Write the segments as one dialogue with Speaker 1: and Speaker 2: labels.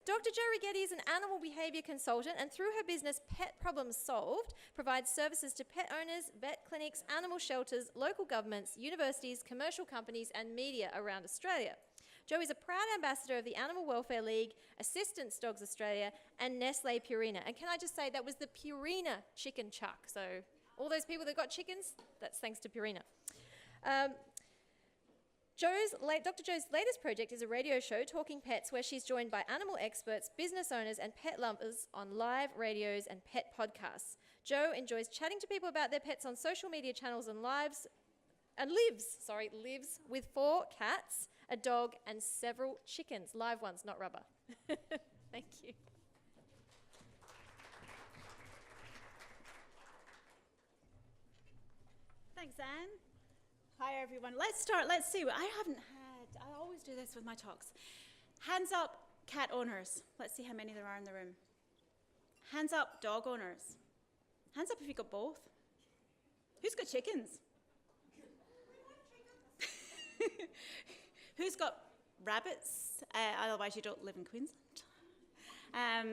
Speaker 1: Dr. Jo Righetti is an animal behaviour consultant and through her business Pet Problems Solved provides services to pet owners, vet clinics, animal shelters, local governments, universities, commercial companies and media around Australia. Jo is a proud ambassador of the Animal Welfare League, Assistance Dogs Australia and Nestle Purina. And can I just say that was the Purina chicken chuck. So all those people that got chickens, that's thanks to Purina. Dr. Jo's latest project is a radio show, Talking Pets, where she's joined by animal experts, business owners and pet lovers on live radios and pet podcasts. Jo enjoys chatting to people about their pets on social media channels and lives with 4 cats, a dog and several chickens. Live ones, not rubber. Thank you.
Speaker 2: Thanks, Anne. Hi, everyone. Let's start. Let's see. I always do this with my talks. Hands up, cat owners. Let's see how many there are in the room. Hands up, dog owners. Hands up if you've got both. Who's got chickens? Who's got rabbits? Otherwise, you don't live in Queensland.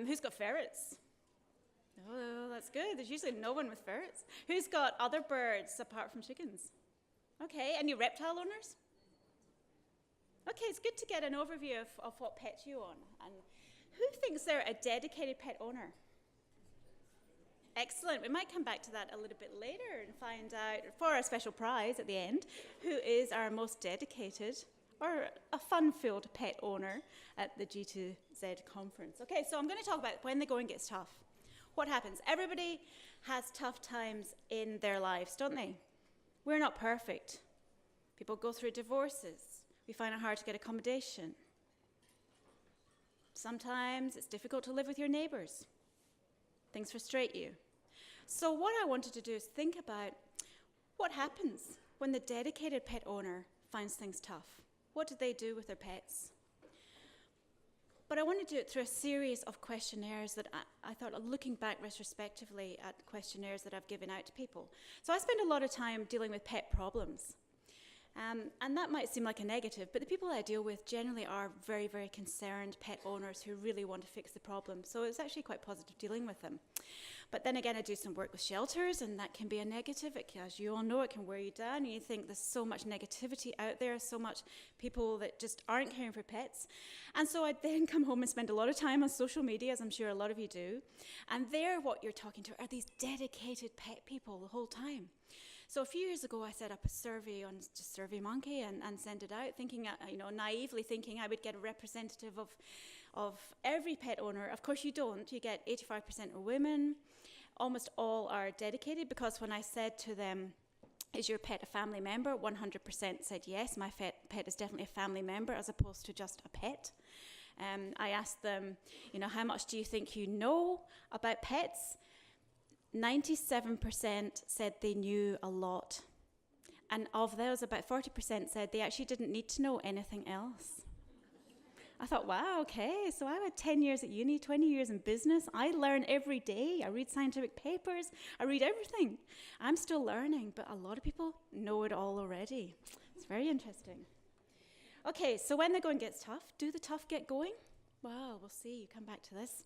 Speaker 2: Who's got ferrets? Oh, that's good. There's usually no one with ferrets. Who's got other birds apart from chickens? Okay, any reptile owners? Okay, it's good to get an overview of what pet you own. And who thinks they're a dedicated pet owner? Excellent. We might come back to that a little bit later and find out, for our special prize at the end, who is our most dedicated or a fun-filled pet owner at the G2Z conference. Okay, so I'm going to talk about when the going gets tough. What happens? Everybody has tough times in their lives, don't they? We're not perfect. People go through divorces. We find it hard to get accommodation. Sometimes it's difficult to live with your neighbours. Things frustrate you. So what I wanted to do is think about what happens when the dedicated pet owner finds things tough. What do they do with their pets? But I want to do it through a series of questionnaires that I thought, looking back retrospectively at questionnaires that I've given out to people. So I spend a lot of time dealing with pet problems. And that might seem like a negative, but the people I deal with generally are very, very concerned pet owners who really want to fix the problem. So it's actually quite positive dealing with them. But then again, I do some work with shelters, and that can be a negative. As you all know, it can wear you down, and you think there's so much negativity out there, so much people that just aren't caring for pets. And so I then come home and spend a lot of time on social media, as I'm sure a lot of you do. And there, what you're talking to are these dedicated pet people the whole time. So a few years ago, I set up a survey on just SurveyMonkey and sent it out, thinking, naively thinking I would get a representative of every pet owner. Of course, you don't. You get 85% are women. Almost all are dedicated, because when I said to them, is your pet a family member? 100% said yes, my pet is definitely a family member as opposed to just a pet. I asked them, how much do you think you know about pets? 97% said they knew a lot. And of those, about 40% said they actually didn't need to know anything else. I thought, wow, okay, so I had 10 years at uni, 20 years in business. I learn every day. I read scientific papers. I read everything. I'm still learning, but a lot of people know it all already. It's very interesting. Okay, so when the going gets tough, do the tough get going? Well, we'll see. You come back to this.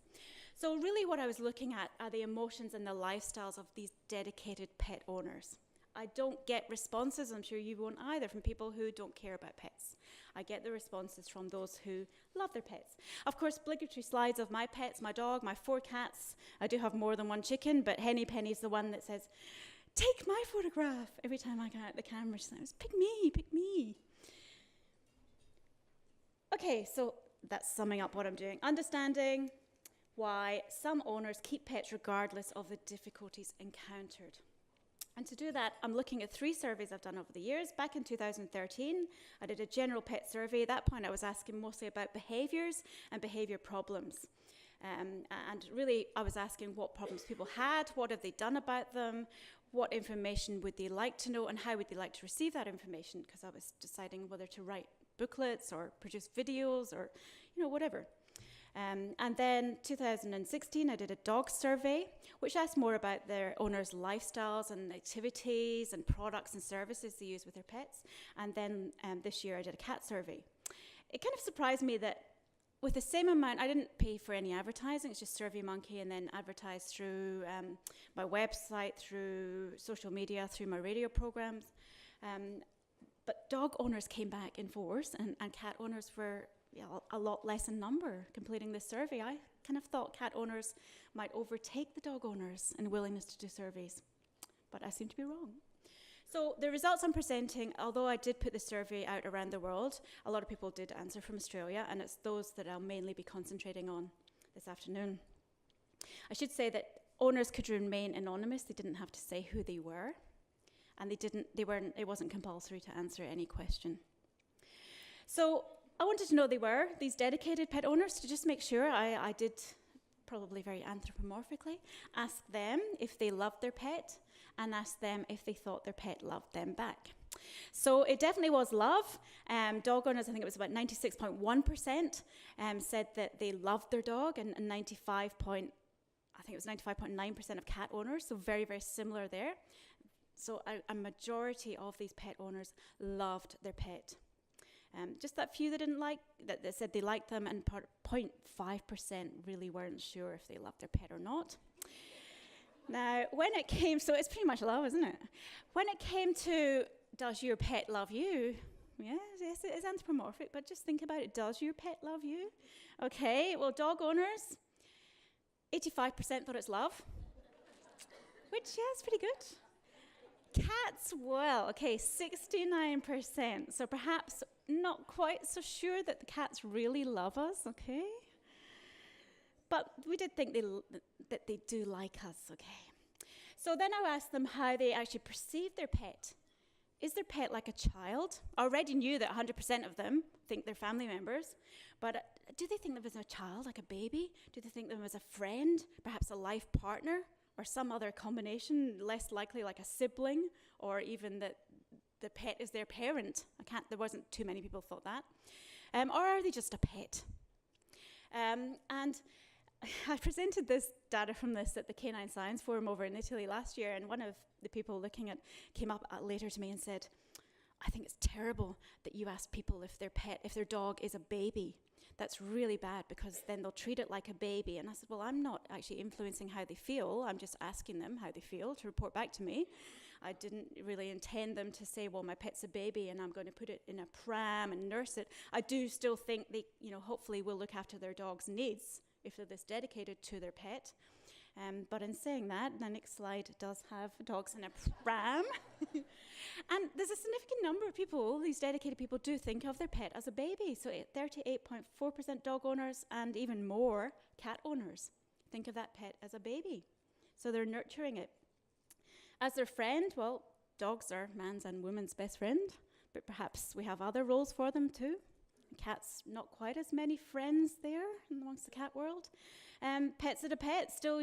Speaker 2: So really what I was looking at are the emotions and the lifestyles of these dedicated pet owners. I don't get responses, I'm sure you won't either, from people who don't care about pets. I get the responses from those who love their pets. Of course, obligatory slides of my pets, my dog, my 4 cats. I do have more than one chicken, but Henny Penny's the one that says, take my photograph. Every time I get out the camera, she says, pick me, pick me. Okay, so that's summing up what I'm doing. Understanding why some owners keep pets regardless of the difficulties encountered. And to do that, I'm looking at 3 surveys I've done over the years. Back in 2013, I did a general pet survey. At that point, I was asking mostly about behaviours and behaviour problems. And really, I was asking what problems people had, what have they done about them, what information would they like to know, and how would they like to receive that information, because I was deciding whether to write booklets or produce videos or, whatever. And then 2016, I did a dog survey, which asked more about their owners' lifestyles and activities and products and services they use with their pets. And then this year, I did a cat survey. It kind of surprised me that with the same amount, I didn't pay for any advertising. It's just SurveyMonkey, and then advertised through my website, through social media, through my radio programs. But dog owners came back in force, and cat owners were a lot less in number completing this survey. I kind of thought cat owners might overtake the dog owners in willingness to do surveys, but I seem to be wrong. So the results I'm presenting, although I did put the survey out around the world, a lot of people did answer from Australia, and it's those that I'll mainly be concentrating on this afternoon. I should say that owners could remain anonymous. They didn't have to say who they were, and it wasn't compulsory to answer any question. So I wanted to know these dedicated pet owners, to just make sure I did, probably very anthropomorphically, ask them if they loved their pet, and ask them if they thought their pet loved them back. So it definitely was love. Dog owners, I think it was about 96.1%, said that they loved their dog, and 95.9% of cat owners, so very, very similar there. So a majority of these pet owners loved their pet. Just that few that didn't like, that said they liked them, and 0.5% really weren't sure if they loved their pet or not. Now, when it came, so it's pretty much love, isn't it? When it came to, does your pet love you? Yes, it is anthropomorphic, but just think about it. Does your pet love you? Okay, well, dog owners, 85% thought it's love, which, yeah, is pretty good. Cats, well, okay, 69%. So perhaps not quite so sure that the cats really love us, okay? But we did think that they do like us, okay? So then I asked them how they actually perceive their pet. Is their pet like a child? I already knew that 100% of them think they're family members, but do they think them as a child, like a baby? Do they think them as a friend, perhaps a life partner, or some other combination, less likely like a sibling, or even that the pet is their parent? There wasn't too many people thought that. Or are they just a pet? And I presented this data from this at the Canine Science Forum over in Italy last year, and one of the people looking at came up later to me and said, I think it's terrible that you ask people if their dog is a baby. That's really bad, because then they'll treat it like a baby. And I said, well, I'm not actually influencing how they feel. I'm just asking them how they feel to report back to me. I didn't really intend them to say, well, my pet's a baby and I'm going to put it in a pram and nurse it. I do still think they, hopefully will look after their dog's needs if they're this dedicated to their pet. But in saying that, the next slide does have dogs in a pram. And there's a significant number of people, these dedicated people, do think of their pet as a baby. So 38.4% dog owners and even more cat owners think of that pet as a baby. So they're nurturing it. As their friend, well, dogs are man's and women's best friend, but perhaps we have other roles for them too. Cats, not quite as many friends there amongst the cat world. Pets at a pet, still,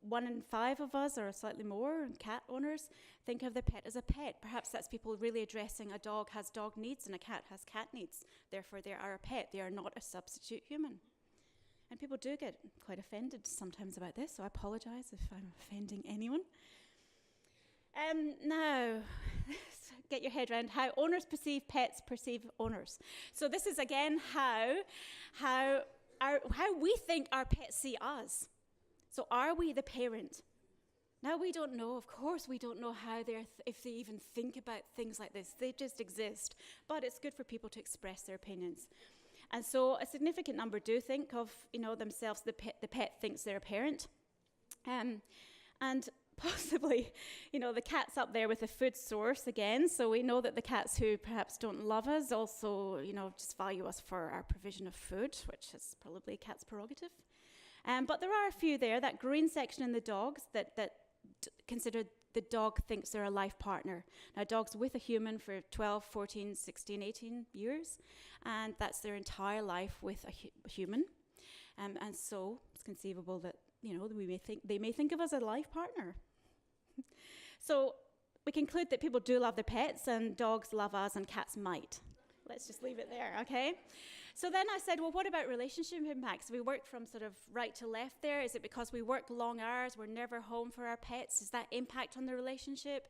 Speaker 2: 1 in 5 of us, or slightly more, cat owners, think of their pet as a pet. Perhaps that's people really addressing a dog has dog needs and a cat has cat needs. Therefore, they are a pet. They are not a substitute human. And people do get quite offended sometimes about this, so I apologize if I'm offending anyone. Now, get your head around how owners perceive pets, perceive owners. So this is again how we think our pets see us. So are we the parent? Now we don't know, of course we don't know how if they even think about things like this. They just exist. But it's good for people to express their opinions. And so a significant number do think of, themselves, the pet thinks they're a parent. And possibly, the cat's up there with the food source again. So we know that the cats who perhaps don't love us also, just value us for our provision of food, which is probably a cat's prerogative. But there are a few there, that green section in the dogs, that consider the dog thinks they're a life partner. Now, dogs with a human for 12, 14, 16, 18 years, and that's their entire life with a human. And so it's conceivable that, they may think of us as a life partner. So we conclude that people do love their pets, and dogs love us, and cats might. Let's just leave it there, okay? So then I said, well, what about relationship impacts? We worked from sort of right to left there. Is it because we work long hours, we're never home for our pets? Does that impact on the relationship?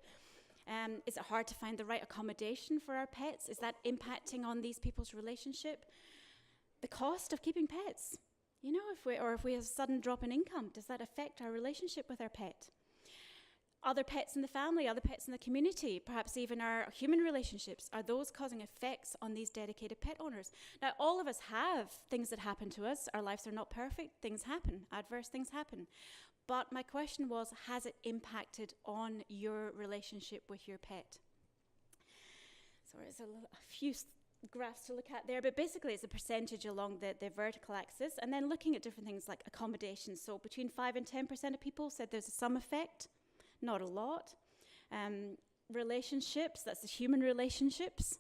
Speaker 2: Is it hard to find the right accommodation for our pets? Is that impacting on these people's relationship? the cost of keeping pets. You know, if we have a sudden drop in income, does that affect our relationship with our pet? Other pets in the family, other pets in the community, perhaps even our human relationships, are those causing effects on these dedicated pet owners? Now, all of us have things that happen to us. Our lives are not perfect. Things happen. Adverse things happen. But my question was, has it impacted on your relationship with your pet? So there's a few graphs to look at there, but basically it's a percentage along the vertical axis, and then looking at different things like accommodation. So between 5 and 10% of people said there's some effect, not a lot. Relationships, that's the human relationships.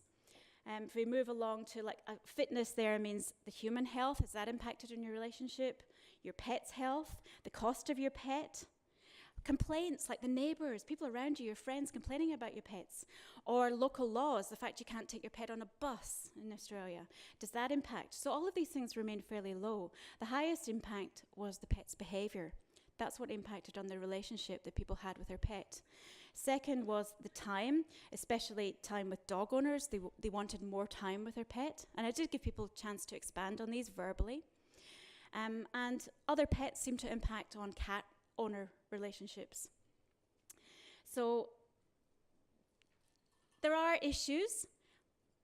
Speaker 2: If we move along to like fitness, there means the human health, has that impacted on your relationship? Your pet's health, the cost of your pet. Complaints like the neighbours, people around you, your friends complaining about your pets, or local laws, the fact you can't take your pet on a bus in Australia. Does that impact? So all of these things remain fairly low. The highest impact was the pet's behaviour. That's what impacted on the relationship that people had with their pet. Second was the time, especially time with dog owners. They wanted more time with their pet. And I did give people a chance to expand on these verbally. And other pets seem to impact on cat owner relationships. So there are issues,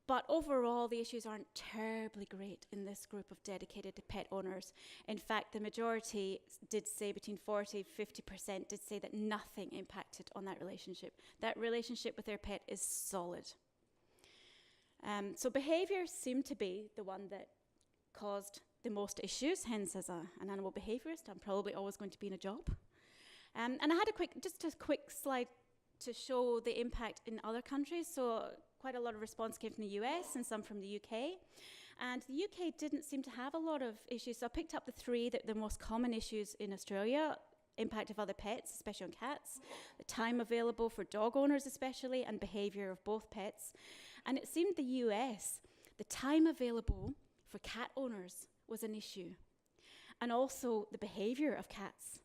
Speaker 2: but overall the issues aren't terribly great in this group of dedicated pet owners. In fact, the majority did say, between 40-50% did say that nothing impacted on that relationship. That relationship with their pet is solid. So behaviour seemed to be the one that caused the most issues, hence as an animal behaviourist, I'm probably always going to be in a job. And I had just a quick slide to show the impact in other countries. So quite a lot of response came from the US and some from the UK. And the UK didn't seem to have a lot of issues. So I picked up the three that the most common issues in Australia: impact of other pets, especially on cats, the time available for dog owners especially, and behaviour of both pets. And it seemed the US, the time available for cat owners was an issue. And also the behaviour of cats.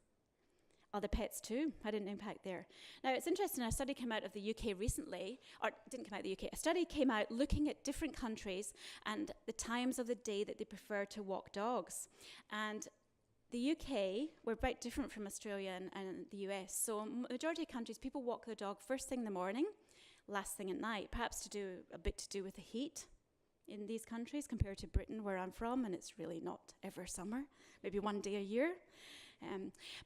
Speaker 2: Other pets too had an impact there. Now it's interesting, a study came out of the UK recently, or didn't come out of the UK, a study came out looking at different countries and the times of the day that they prefer to walk dogs. And the UK were quite different from Australia and the US. So majority of countries, people walk their dog first thing in the morning, last thing at night, perhaps a bit to do with the heat in these countries compared to Britain, where I'm from, and it's really not ever summer, maybe one day a year.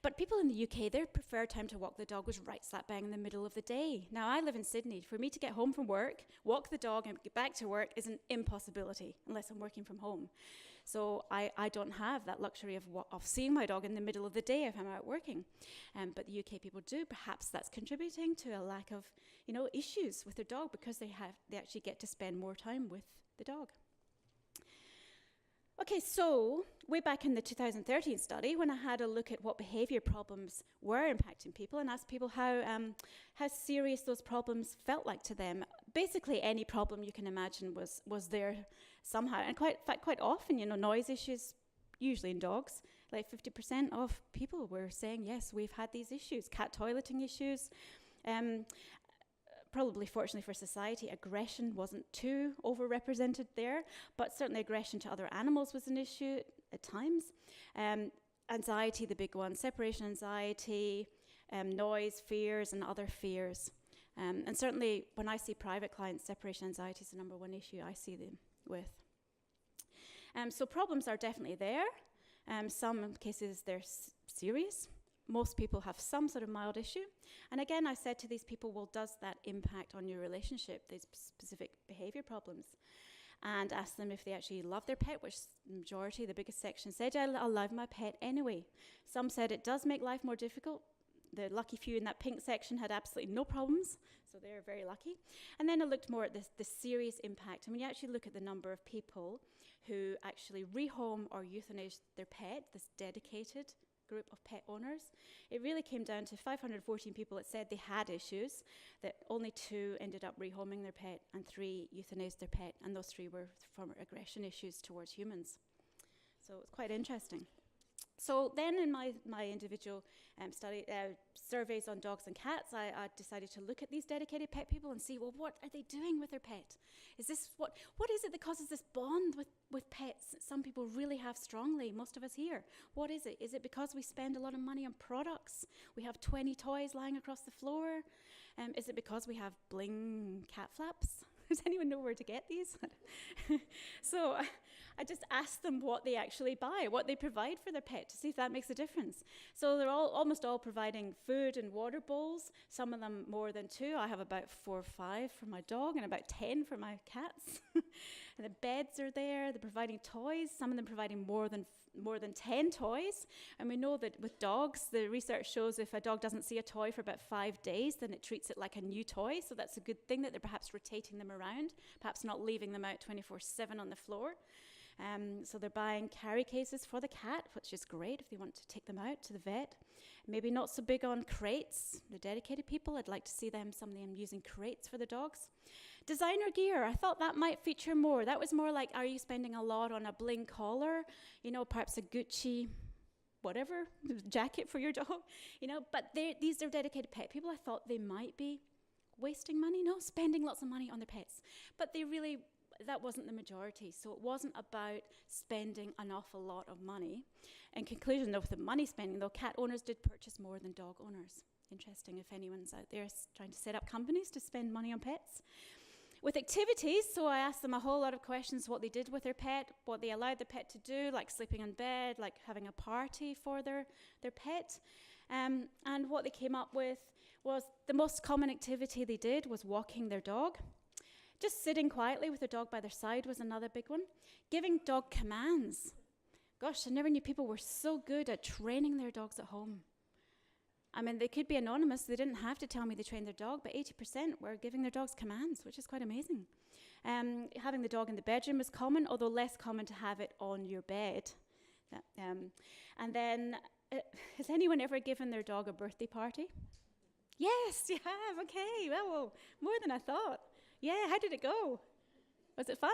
Speaker 2: But people in the UK, their preferred time to walk the dog was right slap bang in the middle of the day. Now, I live in Sydney. For me to get home from work, walk the dog, and get back to work is an impossibility unless I'm working from home. So I don't have that luxury of seeing my dog in the middle of the day if I'm out working. But the UK people do. Perhaps that's contributing to a lack of, issues with their dog because they actually get to spend more time with the dog. Okay, so way back in the 2013 study, when I had a look at what behaviour problems were impacting people and asked people how serious those problems felt like to them, basically any problem you can imagine was there somehow. And quite often, noise issues, usually in dogs, like 50% of people were saying, yes, we've had these issues. Cat toileting issues. Probably, fortunately for society, aggression wasn't too overrepresented there, but certainly aggression to other animals was an issue at times. Anxiety, the big one, separation anxiety, noise, fears, and other fears. And certainly when I see private clients, separation anxiety is the number one issue I see them with. So problems are definitely there. Some cases they're serious. Most people have some sort of mild issue. And again, I said to these people, well, does that impact on your relationship, these specific behaviour problems? And asked them if they actually love their pet, which the majority, the biggest section, said, I'll love my pet anyway. Some said it does make life more difficult. The lucky few in that pink section had absolutely no problems, so they're very lucky. And then I looked more at the serious impact. And when you actually look at the number of people who actually rehome or euthanize their pet, this dedicated group of pet owners, it really came down to 514 people that said they had issues, that only 2 ended up rehoming their pet and 3 euthanized their pet, and those 3 were from aggression issues towards humans. So it's quite interesting. So then in my individual study surveys on dogs and cats, I decided to look at these dedicated pet people and see, well, what are they doing with their pet? Is this what is it that causes this bond with pets that some people really have strongly, most of us here? What is it? Is it because we spend a lot of money on products? We have 20 toys lying across the floor? Is it because we have bling cat flaps? Does anyone know where to get these? So I just asked them what they actually buy, what they provide for their pet, to see if that makes a difference. So they're almost all providing food and water bowls, some of them more than 2. I have about 4 or 5 for my dog and about 10 for my cats. And the beds are there, they're providing toys, some of them providing more than 10 toys. And we know that with dogs, the research shows if a dog doesn't see a toy for about 5 days, then it treats it like a new toy. So that's a good thing that they're perhaps rotating them around, perhaps not leaving them out 24/7 on the floor. So they're buying carry cases for the cat, which is great if they want to take them out to the vet. Maybe not so big on crates. The dedicated people, I'd like to see some of them using crates for the dogs. Designer gear, I thought that might feature more. That was more like, are you spending a lot on a bling collar? Perhaps a Gucci whatever jacket for your dog, But these are dedicated pet people. I thought they might be wasting money, spending lots of money on their pets. But that wasn't the majority. So it wasn't about spending an awful lot of money. In conclusion, though, with the money spending, though, cat owners did purchase more than dog owners. Interesting if anyone's out there trying to set up companies to spend money on pets. With activities, so I asked them a whole lot of questions, what they did with their pet, what they allowed the pet to do, like sleeping in bed, like having a party for their pet. And what they came up with was the most common activity they did was walking their dog. Just sitting quietly with their dog by their side was another big one. Giving dog commands. Gosh, I never knew people were so good at training their dogs at home. I mean, they could be anonymous. They didn't have to tell me they trained their dog, but 80% were giving their dogs commands, which is quite amazing. Having the dog in the bedroom is common, although less common to have it on your bed. And then, has anyone ever given their dog a birthday party? Yes, you have. Okay, well, more than I thought. Yeah, how did it go? Was it fun?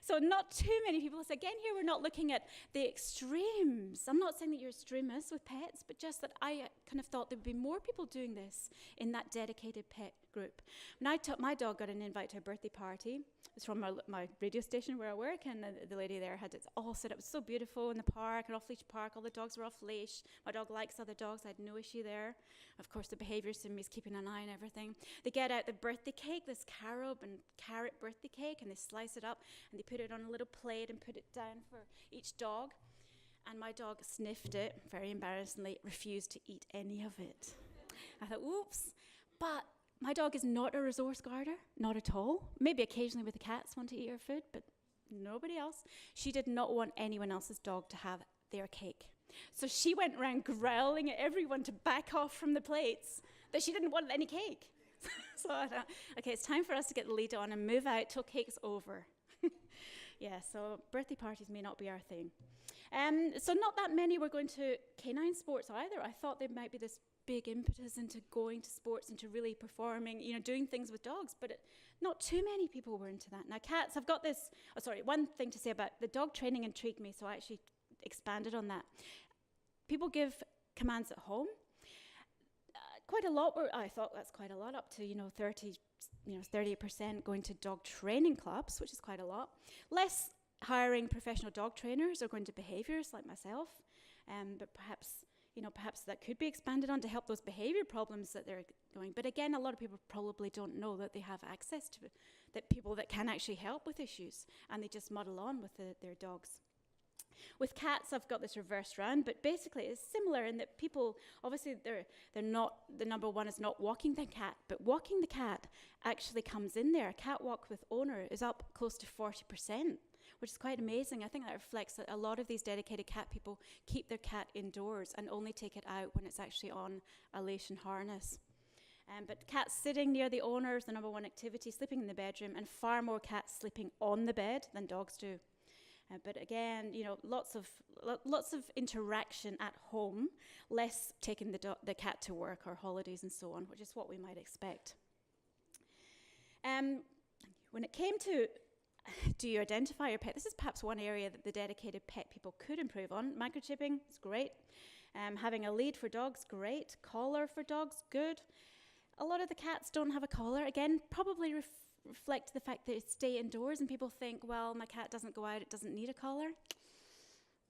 Speaker 2: So not too many people. So again, here we're not looking at the extremes. I'm not saying that you're extremists with pets, but just that I kind of thought there would be more people doing this in that dedicated pet group. When my dog got an invite to a birthday party. It's from my radio station where I work, and the lady there had it all set up. It was so beautiful in the park, an off-leash park. All the dogs were off-leash. My dog likes other dogs. I had no issue there. Of course, the behaviour sim is keeping an eye on everything. They get out the birthday cake, this carob and carrot birthday cake, and they slice it up, and they put it on a little plate and put it down for each dog. And my dog sniffed it, very embarrassingly, refused to eat any of it. I thought, oops. But my dog is not a resource guarder, not at all. Maybe occasionally with the cats want to eat her food, but nobody else. She did not want anyone else's dog to have their cake. So she went around growling at everyone to back off from the plates, that she didn't want any cake. So I thought, okay, it's time for us to get the lead on and move out till cake's over. Yeah, so birthday parties may not be our thing. So not that many were going to canine sports either. I thought there might be this big impetus into going to sports, into really performing, doing things with dogs, but not too many people were into that. Now cats, I've got this, one thing to say about the dog training intrigued me, so I actually expanded on that. People give commands at home. Quite a lot I thought that's quite a lot, up to 30% going to dog training clubs, which is quite a lot. Less hiring professional dog trainers or going to behaviours like myself, but perhaps that could be expanded on to help those behaviour problems that they're going. But again, a lot of people probably don't know that they have access to that people that can actually help with issues, and they just muddle on with their dogs. With cats, I've got this reversed round, but basically it's similar in that people, obviously they're not, the number one is not walking the cat, but walking the cat actually comes in there. Cat walk with owner is up close to 40%, which is quite amazing. I think that reflects that a lot of these dedicated cat people keep their cat indoors and only take it out when it's actually on a leash and harness. But cats sitting near the owner is the number one activity, sleeping in the bedroom, and far more cats sleeping on the bed than dogs do. But again, lots of interaction at home, less taking the cat to work or holidays and so on, which is what we might expect. When it came to do you identify your pet? This is perhaps one area that the dedicated pet people could improve on. Microchipping is great. Having a lead for dogs, great. Collar for dogs, good. A lot of the cats don't have a collar. Again, probably reflect the fact that they stay indoors and people think, well, my cat doesn't go out, it doesn't need a collar.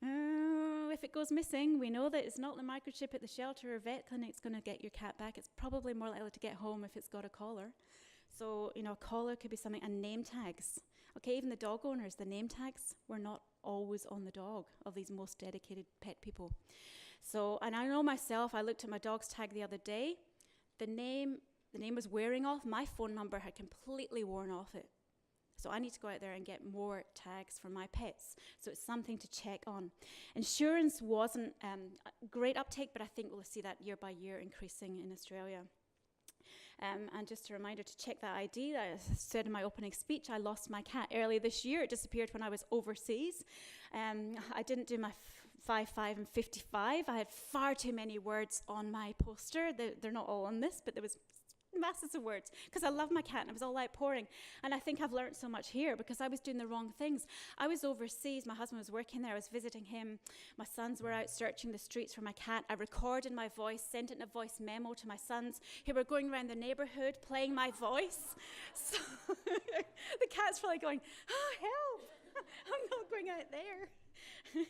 Speaker 2: If it goes missing, we know that it's not the microchip at the shelter or vet clinic that's going to get your cat back. It's probably more likely to get home if it's got a collar. So, a collar could be something, and name tags. Okay, even the dog owners, the name tags were not always on the dog of these most dedicated pet people. So, and I know myself, I looked at my dog's tag the other day. The name was wearing off. My phone number had completely worn off it. So I need to go out there and get more tags for my pets. So it's something to check on. Insurance wasn't a great uptake, but I think we'll see that year by year increasing in Australia. And just a reminder to check that ID. As I said in my opening speech, I lost my cat early this year. It disappeared when I was overseas. I didn't do my 5, 5, and 55. I had far too many words on my poster. They're not all on this, but there was masses of words because I love my cat and it was all outpouring. And I think I've learned so much here because I was doing the wrong things. I was overseas. My husband was working there. I was visiting him. My sons were out searching the streets for my cat. I recorded my voice, sent it in a voice memo to my sons who were going around the neighborhood playing my voice. So the cat's probably going, oh, help, I'm not going out there.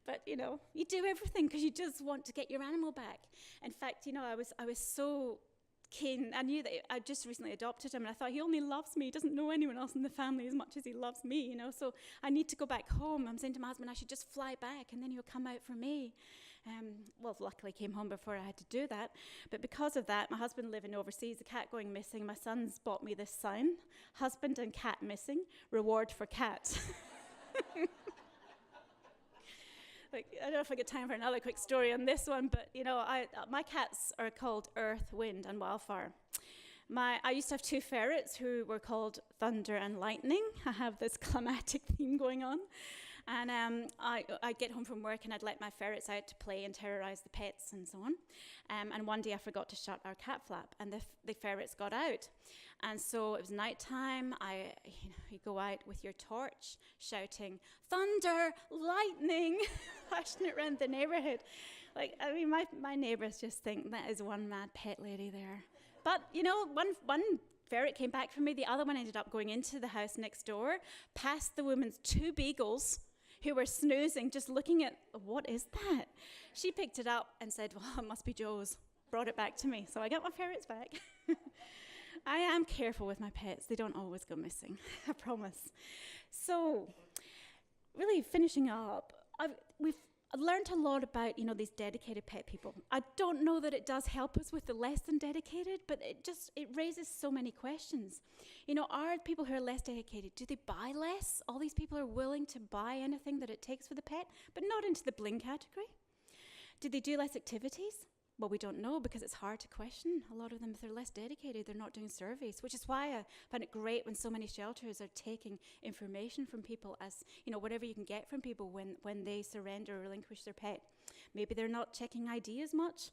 Speaker 2: But, you do everything because you just want to get your animal back. In fact, I was so keen. I knew that I just recently adopted him, and I thought he only loves me. He doesn't know anyone else in the family as much as he loves me, So I need to go back home. I'm saying to my husband, I should just fly back, and then he'll come out for me. Well, luckily came home before I had to do that. But because of that, my husband living overseas, the cat going missing, my sons bought me this sign, husband and cat missing, reward for cat. I don't know if I get time for another quick story on this one, but my cats are called Earth, Wind, and Wildfire. I used to have 2 ferrets who were called Thunder and Lightning. I have this climatic theme going on. And I'd get home from work and I'd let my ferrets out to play and terrorize the pets and so on. And one day I forgot to shut our cat flap, and the ferrets got out. And so it was nighttime. You go out with your torch shouting, thunder, lightning, flashing it around the neighborhood. My neighbors just think that is one mad pet lady there. But, one ferret came back for me. The other one ended up going into the house next door, past the woman's 2 beagles who were snoozing, just looking at, what is that? She picked it up and said, well, it must be Joe's. Brought it back to me. So I got my ferrets back. I am careful with my pets. They don't always go missing, I promise. So, really finishing up, we've learned a lot about, these dedicated pet people. I don't know that it does help us with the less than dedicated, but it raises so many questions. Are people who are less dedicated, do they buy less? All these people are willing to buy anything that it takes for the pet, but not into the bling category. Do they do less activities? Well, we don't know because it's hard to question. A lot of them, if they're less dedicated, they're not doing surveys, which is why I find it great when so many shelters are taking information from people as, whatever you can get from people when they surrender or relinquish their pet. Maybe they're not checking ID as much.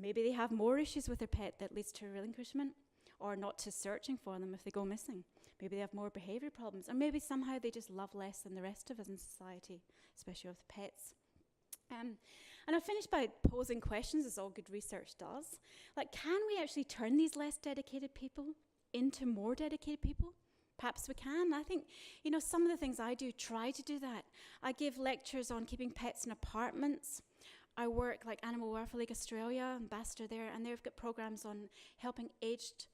Speaker 2: Maybe they have more issues with their pet that leads to relinquishment or not to searching for them if they go missing. Maybe they have more behaviour problems, or maybe somehow they just love less than the rest of us in society, especially with pets. And I finished by posing questions, as all good research does. Can we actually turn these less dedicated people into more dedicated people? Perhaps we can. I think, some of the things I do try to do that. I give lectures on keeping pets in apartments. I work like Animal Welfare League Australia, ambassador there, and they've got programs on helping aged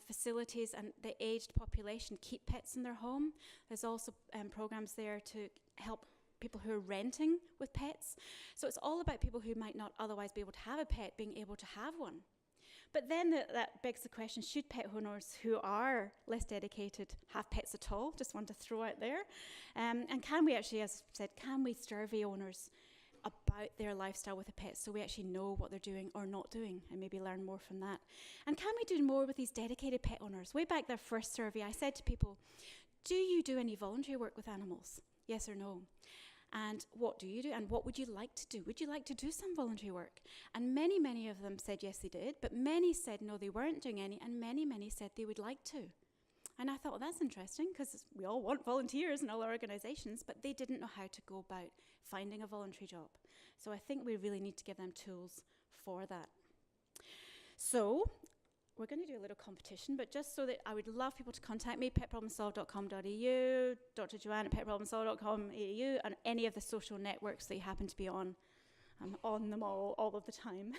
Speaker 2: facilities and the aged population keep pets in their home. There's also programs there to help people who are renting with pets. So it's all about people who might not otherwise be able to have a pet being able to have one. But then that begs the question, should pet owners who are less dedicated have pets at all? Just want to throw out there. And can we actually, as I said, can we survey owners about their lifestyle with a pet so we actually know what they're doing or not doing and maybe learn more from that? And can we do more with these dedicated pet owners? Way back their first survey, I said to people, do you do any voluntary work with animals? Yes or no? And what do you do? And what would you like to do? Would you like to do some voluntary work? And many, many of them said yes, they did. But many said no, they weren't doing any. And many, many said they would like to. And I thought, well, that's interesting, because we all want volunteers in all our organisations, but they didn't know how to go about finding a voluntary job. So I think we really need to give them tools for that. So we're going to do a little competition, but just so that I would love people to contact me, petproblemsolve.com.au, Dr Joanne at petproblemsolve.com.au, and any of the social networks that you happen to be on. I'm on them all of the time.